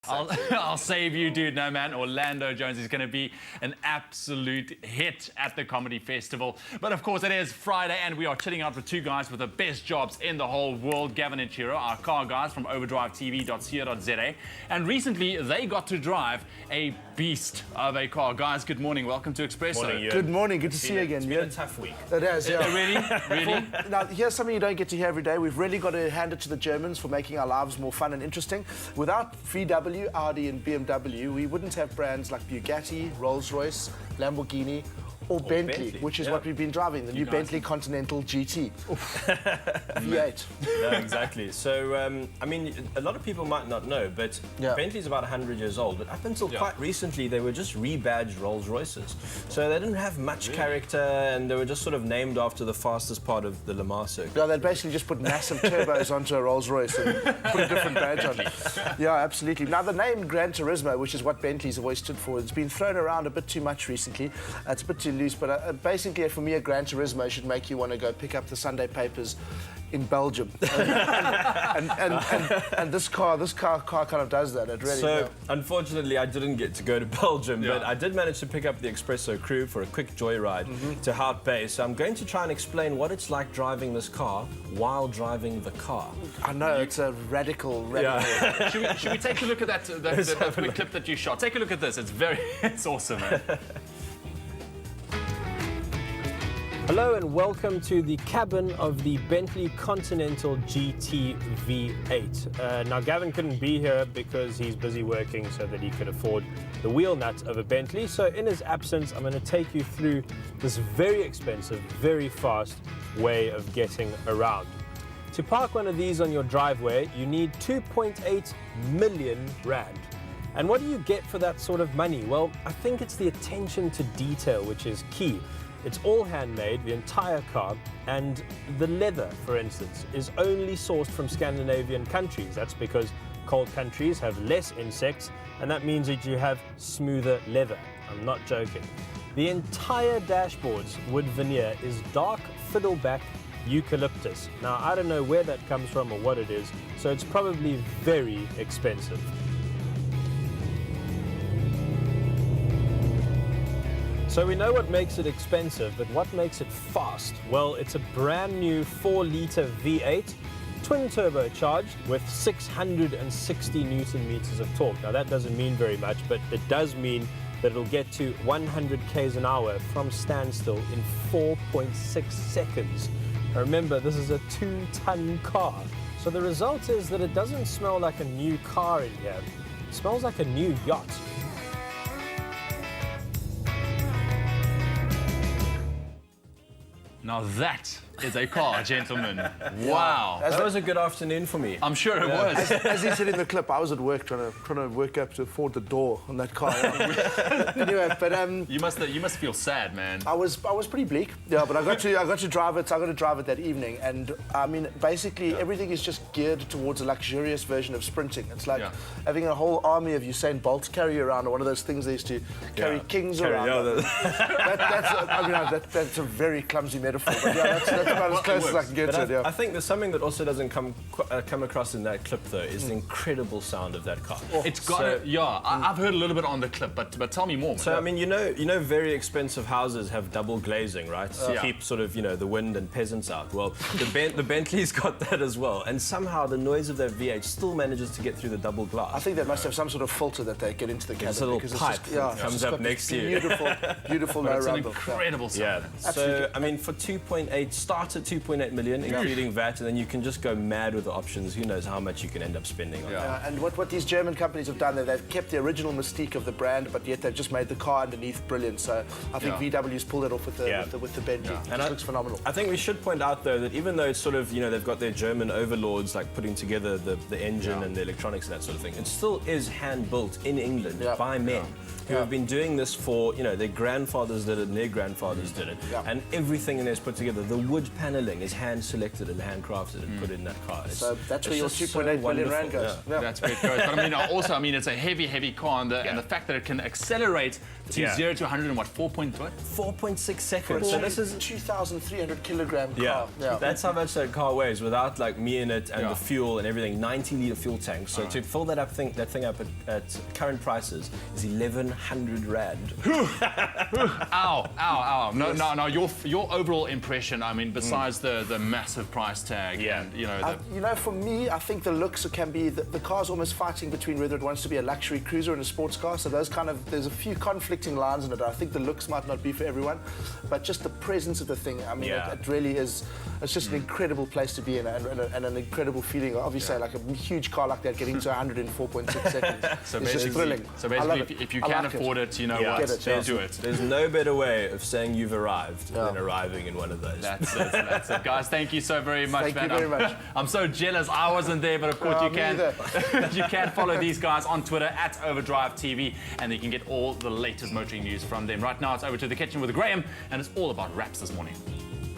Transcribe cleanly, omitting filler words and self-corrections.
I'll save you, dude. No, man. Orlando Jones is going to be an absolute hit at the Comedy Festival. But, of course, it is Friday, and we are chilling out with two guys with the best jobs in the whole world, Gav and Ciro, our car guys from overdrivetv.co.za. And recently, they got to drive a beast of a car. Guys, good morning. Welcome to Expresso. Morning, good morning. Good to see you again. It's been a tough week. It has, yeah. Really? Now, here's something you don't get to hear every day. We've really got to hand it to the Germans for making our lives more fun and interesting. Without VW, Audi and BMW, we wouldn't have brands like Bugatti, Rolls-Royce, Lamborghini, or Bentley, which is what we've been driving, the new Bentley Continental GT. V8. No, exactly. So, I mean, a lot of people might not know, but Bentley's about 100 years old, but up until quite recently, they were just rebadged Rolls-Royces. So they didn't have much character, and they were just sort of named after the fastest part of the Le Mans circuit. Yeah, they'd basically just put massive turbos onto a Rolls-Royce and put a different badge on it. Yeah, absolutely. Now, the name Gran Turismo, which is what Bentley's always stood for, it's been thrown around a bit too much recently. It's a bit too loose, but basically, for me, a Gran Turismo should make you want to go pick up the Sunday papers in Belgium. and this car kind of does that. It really So, unfortunately, I didn't get to go to Belgium, but I did manage to pick up the Expresso crew for a quick joyride to Hout Bay. So I'm going to try and explain what it's like driving this car while driving the car. I know, it's a radical. Yeah. should we take a look at that quick clip that you shot? Take a look at this. It's awesome, man. Hello and welcome to the cabin of the Bentley Continental GT V8. Now Gavin couldn't be here because he's busy working so that he could afford the wheel nut of a Bentley. So in his absence, I'm going to take you through this very expensive, very fast way of getting around. To park one of these on your driveway, you need 2.8 million rand. And what do you get for that sort of money? Well, I think it's the attention to detail which is key. It's all handmade, the entire car, and the leather, for instance, is only sourced from Scandinavian countries. That's because cold countries have less insects, and that means that you have smoother leather. I'm not joking. The entire dashboard's wood veneer is dark fiddleback eucalyptus. Now, I don't know where that comes from or what it is, so it's probably very expensive. So we know what makes it expensive, but what makes it fast? Well, it's a brand new 4-litre V8, twin turbocharged with 660 Newton meters of torque. Now that doesn't mean very much, but it does mean that it'll get to 100 k's an hour from standstill in 4.6 seconds. Now remember, this is a 2-ton car. So the result is that it doesn't smell like a new car in here. It smells like a new yacht. Now that is a car, gentlemen. Wow. That was a good afternoon for me. I'm sure it was. As he said in the clip, I was at work trying to work up to afford the door on that car. Anyway, but You must feel sad, man. I was pretty bleak. Yeah, but I got to drive it. So I got to drive it that evening, and I mean, basically everything is just geared towards a luxurious version of sprinting. It's like having a whole army of Usain Bolts carry you around, or one of those things they used to carry kings around. That's a very clumsy metaphor, but yeah, that's about as close as I can get to it. Yeah. I think there's something that also doesn't come across in that clip, though, is the incredible sound of that car. It's got I've heard a little bit on the clip, but tell me more. So I mean, you know, very expensive houses have double glazing, right? To keep sort of the wind and peasants out. Well, the Bentley's got that as well, and somehow the noise of that V8 still manages to get through the double glass. I think they must have some sort of filter that they get into the cabin. It's a little pipe that comes up next to you. Beautiful low it's an rumble. incredible sound. Yeah. So I mean, for 2.8, start at 2.8 million, including VAT, and then you can just go mad with the options. Who knows how much you can end up spending on that. And what these German companies have done, they've kept the original mystique of the brand, but yet they've just made the car underneath brilliant. So I think VW's pulled it off with the Bentley. And it looks phenomenal. I think we should point out, though, that even though it's sort of, they've got their German overlords like putting together the engine and the electronics and that sort of thing, it still is hand-built in England by men who have been doing this for, their grandfathers did it and their grandfathers did it. And everything in there is put together. The wood wood paneling is hand-selected and handcrafted and put in that car. So that's where your 2.8 billion rand goes. Yeah. That's where it goes. But I mean, it's a heavy car, and the fact that it can accelerate to 0 to 100 in what, 4.6 seconds. So this is 2,300 kilogram car. That's how much that car weighs without like me in it and the fuel and everything. 90-liter fuel tank. So to fill that thing up at current prices is 1,100 rand. Ow. No. Your overall impression, I mean, besides the massive price tag, and for me, I think the looks can be the car's almost fighting between whether it wants to be a luxury cruiser and a sports car. So there's a few conflicting lines in it. I think the looks might not be for everyone, but just the presence of the thing. I mean, it really is. It's just an incredible place to be in, and an incredible feeling. Obviously, like a huge car like that getting to 100 in 4.6 seconds. It's just thrilling. So basically, if you can afford it, you know what, do it. There's no better way of saying you've arrived than arriving in one of those. That's it. Guys, thank you so very much, man. Thank you very much. I'm so jealous. I wasn't there, but of course you can. You can follow these guys on Twitter at Overdrive TV, and you can get all the latest motoring news from them. Right now, it's over to the kitchen with Graham, and it's all about wraps this morning.